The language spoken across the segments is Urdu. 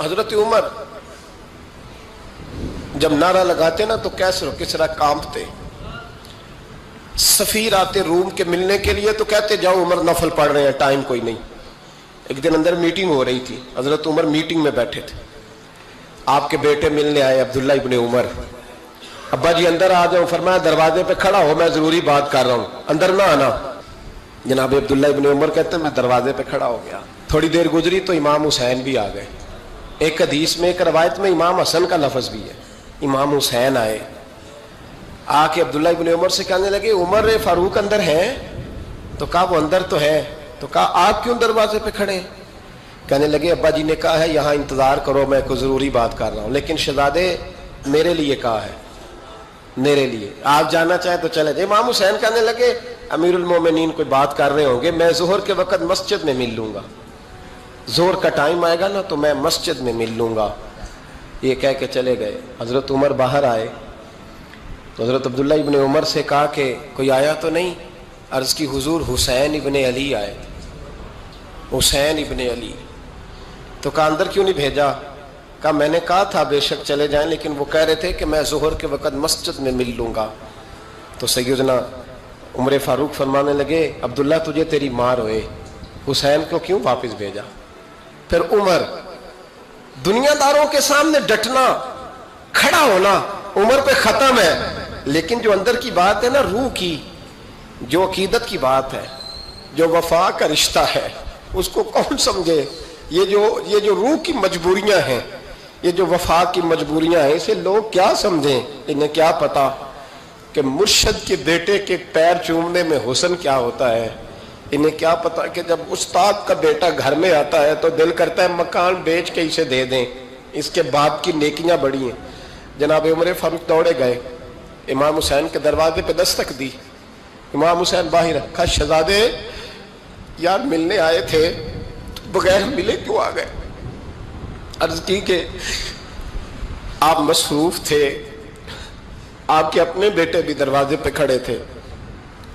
حضرت عمر جب نعرہ لگاتے نا تو کیسر و کسرا کانپتے. سفیر آتے روم کے ملنے کے لیے تو کہتے جاؤ عمر نفل پڑھ رہے ہیں، ٹائم کوئی نہیں. ایک دن اندر میٹنگ ہو رہی تھی، حضرت عمر میٹنگ میں بیٹھے تھے. آپ کے بیٹے ملنے آئے عبداللہ ابن عمر. ابا جی اندر آ جاؤ. فرمایا دروازے پہ کھڑا ہو، میں ضروری بات کر رہا ہوں، اندر نہ آنا. جناب عبداللہ ابن عمر کہتے ہیں میں دروازے پہ کھڑا ہو گیا. تھوڑی دیر گزری تو امام حسین بھی آ گئے. ایک حدیث میں ایک روایت میں امام حسن کا لفظ بھی ہے. امام حسین آئے، آ کے عبداللہ ابن عمر سے کہنے لگے عمر فاروق اندر ہیں؟ تو کہا وہ اندر تو ہے. تو کہا آپ کیوں دروازے پہ کھڑے ہیں؟ کہنے لگے ابا جی نے کہا ہے یہاں انتظار کرو، میں کوئی ضروری بات کر رہا ہوں، لیکن شہزادے میرے لیے کہا ہے، میرے لیے آپ جانا چاہیں تو چلے جائیں. امام حسین کہنے لگے امیر المومنین کوئی بات کر رہے ہوں گے، میں ظہر کے وقت مسجد میں مل لوں گا، ظہر کا ٹائم آئے گا نا تو میں مسجد میں مل لوں گا. یہ کہہ کے چلے گئے. حضرت عمر باہر آئے تو حضرت عبداللہ ابن عمر سے کہا کہ کوئی آیا تو نہیں؟ عرض کی حضور حسین ابن علی آئے. حسین ابن علی. تو کہا اندر کیوں نہیں بھیجا؟ کہا میں نے کہا تھا بے شک چلے جائیں، لیکن وہ کہہ رہے تھے کہ میں ظہر کے وقت مسجد میں مل لوں گا. تو سیدنا عمر فاروق فرمانے لگے عبداللہ تجھے تیری ماں روئے، حسین کو کیوں واپس بھیجا؟ پھر عمر دنیا داروں کے سامنے ڈٹنا، کھڑا ہونا عمر پہ ختم ہے، لیکن جو اندر کی بات ہے نا، روح کی، جو عقیدت کی بات ہے، جو وفا کا رشتہ ہے، اس کو کون سمجھے؟ یہ جو روح کی مجبوریاں ہیں، یہ جو وفا کی مجبوریاں ہیں، اسے لوگ کیا سمجھیں؟ انہیں کیا پتا کہ مرشد کے بیٹے کے پیر چومنے میں حسن کیا ہوتا ہے؟ انہیں کیا پتا کہ جب استاد کا بیٹا گھر میں آتا ہے تو دل کرتا ہے مکان بیچ کے اسے دے دیں، اس کے باپ کی نیکیاں بڑی ہیں. جناب عمر فاروق دوڑے گئے، امام حسین کے دروازے پہ دستک دی. امام حسین باہر رکھا. شہزادے یار ملنے آئے تھے، بغیر ملے کیوں آ گئے؟ عرض کی کہ آپ مصروف تھے، آپ کے اپنے بیٹے بھی دروازے پہ کھڑے تھے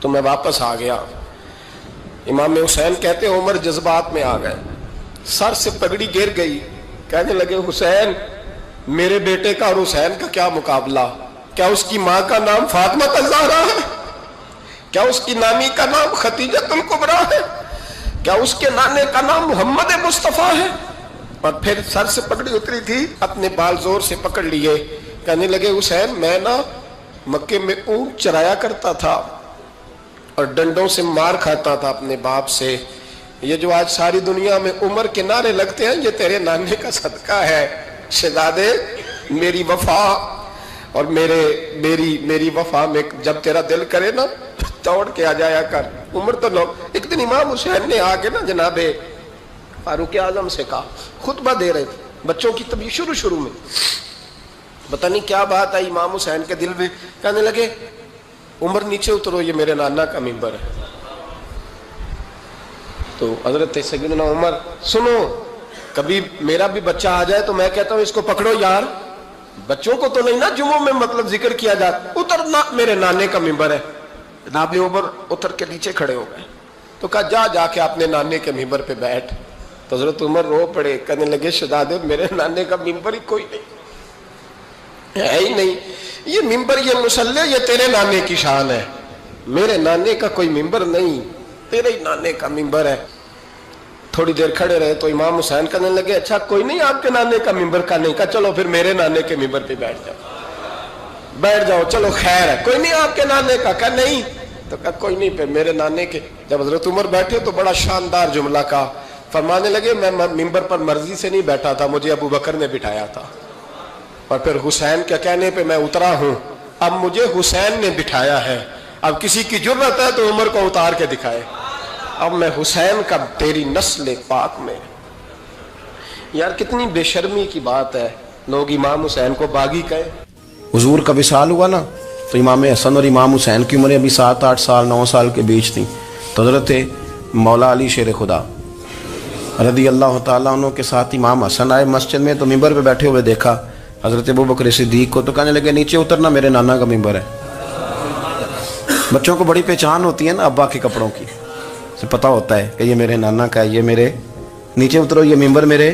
تو میں واپس آ گیا. امام حسین کہتے عمر جذبات میں آ گئے، سر سے پگڑی گر گئی. کہنے لگے حسین میرے بیٹے کا اور حسین کا کیا مقابلہ؟ کیا اس کی ماں کا نام فاطمہ الزہرا ہے؟ کیا اس کی نانی کا نام خدیجہ الکبریٰ ہے؟ کیا اس کے نانے کا نام محمد مصطفیٰ ہے؟ اور پھر سر سے پگڑی اتری تھی، اپنے بال زور سے پکڑ لیے. کہنے لگے حسین میں نا مکے میں اونٹ چرایا کرتا تھا اور ڈنڈوں سے مار کھاتا تھا اپنے باپ سے. یہ جو آج ساری دنیا میں عمر کے نعرے لگتے ہیں یہ تیرے نانے کا صدقہ ہے. شہزادے میری وفا اور میری وفا میں جب تیرا دل کرے نا توڑ کے آ جایا کر. عمر تو لوگ ایک دن امام حسین نے آ کے نا جناب فاروق اعظم سے کہا، خطبہ دے رہے تھے بچوں کی طبیعت شروع میں، پتہ نہیں کیا بات آئی امام حسین کے دل میں. کہنے لگے عمر نیچے اترو، یہ میرے نانا کا ممبر ہے. تو حضرت سیدنا عمر سنو، کبھی میرا بھی بچہ آ جائے تو میں کہتا ہوں اس کو پکڑو یار، بچوں کو تو نہیں نا جمعوں میں مطلب ذکر کیا جاتا، اترنا میرے نانے کا ممبر ہے. جناب عمر اتر کے نیچے کھڑے ہو گئے تو کہا جا کے اپنے نانے کے ممبر پہ بیٹھ. تو حضرت عمر رو پڑے. کہنے لگے شہزادے میرے نانے کا ممبر ہی کوئی نہیں ہے ہی نہیں، یہ ممبر یہ مصلی یہ تیرے نانے کی شان ہے، میرے نانے کا کوئی ممبر نہیں، تیرے ہی نانے کا ممبر ہے. تھوڑی دیر کھڑے رہے تو امام حسین کہنے لگے اچھا کوئی نہیں آپ کے نانے کا ممبر کا نہیں؟ کہا چلو پھر میرے نانے کے ممبر پہ بیٹھ جاؤ چلو خیر ہے. کوئی نہیں آپ کے نانے کا؟ کہا نہیں. تو کہا کوئی نہیں پھر میرے نانے کے. جب حضرت عمر بیٹھے تو بڑا شاندار جملہ کہا، فرمانے لگے میں ممبر پر مرضی سے نہیں بیٹھا تھا، مجھے ابو بکر نے بٹھایا تھا، اور پھر حسین کے کہنے پہ میں اترا ہوں، اب مجھے حسین نے بٹھایا ہے. اب کسی کی جرت ہے تو عمر کو اتار کے دکھائے، اب میں حسین کا تیری نسل پاک میں. یار کتنی بے شرمی کی بات ہے، لوگ امام حسین کو باغی کہے. حضور کا وصال ہوا نا تو امام حسن اور امام حسین کی عمریں ابھی 7-8 سال 9 سال کے بیچ تھیں. تو حضرت مولا علی شیر خدا رضی اللہ تعالیٰ عنہ کے ساتھ امام حسن آئے مسجد میں تو ممبر پہ بیٹھے ہوئے دیکھا حضرت ابوبکر صدیق کو، تو کہنے لگے نیچے اترنا میرے نانا کا ممبر ہے. بچوں کو بڑی پہچان ہوتی ہے نا ابا کے کپڑوں کی، سے پتہ ہوتا ہے کہ یہ میرے نانا کا ہے، یہ میرے نیچے اترو، یہ ممبر میرے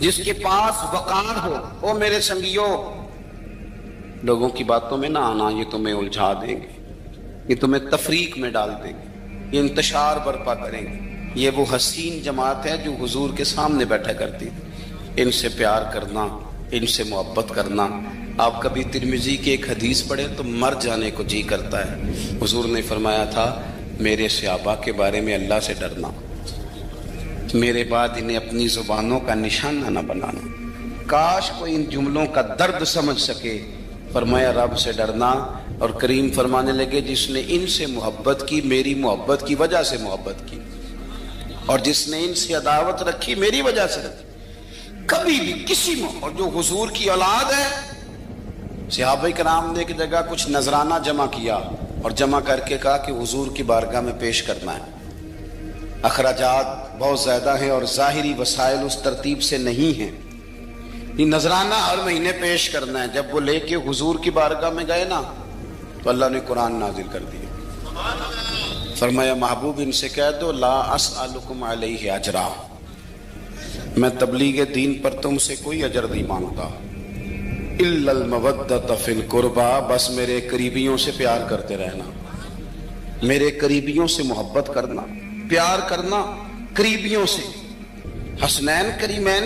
جس کے پاس وقار ہو، او میرے سنگیوں، لوگوں کی باتوں میں نہ آنا، یہ تمہیں الجھا دیں گے، یہ تمہیں تفریق میں ڈال دیں گے، یہ انتشار برپا کریں گے۔ یہ وہ حسین جماعت ہے جو حضور کے سامنے بیٹھا کرتی تھی۔ ان سے پیار کرنا، ان سے محبت کرنا۔ آپ کبھی ترمذی کی ایک حدیث پڑھیں تو مر جانے کو جی کرتا ہے۔ حضور نے فرمایا تھا میرے صحابہ کے بارے میں اللہ سے ڈرنا، میرے بعد انہیں اپنی زبانوں کا نشانہ نہ بنانا۔ کاش کوئی ان جملوں کا درد سمجھ سکے۔ فرمایا رب سے ڈرنا، اور کریم فرمانے لگے جس نے ان سے محبت کی میری محبت کی وجہ سے محبت کی، اور جس نے ان سے عداوت رکھی میری وجہ سے رکھی۔ کبھی بھی کسی اور جو حضور کی اولاد ہے، صحابہ کرام نے ایک جگہ کچھ نذرانہ جمع کیا اور جمع کر کے کہا کہ حضور کی بارگاہ میں پیش کرنا ہے۔ اخراجات بہت زیادہ ہیں اور ظاہری وسائل اس ترتیب سے نہیں ہیں، یہ نذرانہ ہر مہینے پیش کرنا ہے۔ جب وہ لے کے حضور کی بارگاہ میں گئے نا تو اللہ نے قرآن نازل کر دیا۔ فرمایا محبوب ان سے کہہ دو لا اسألکم علیہ اجرا، میں تبلیغ دین پر تم سے کوئی اجر نہیں مانگتا، الا المودۃ فی القربى، بس میرے قریبیوں سے پیار کرتے رہنا، میرے قریبیوں سے محبت کرنا، پیار کرنا قریبیوں سے، حسنین کریمین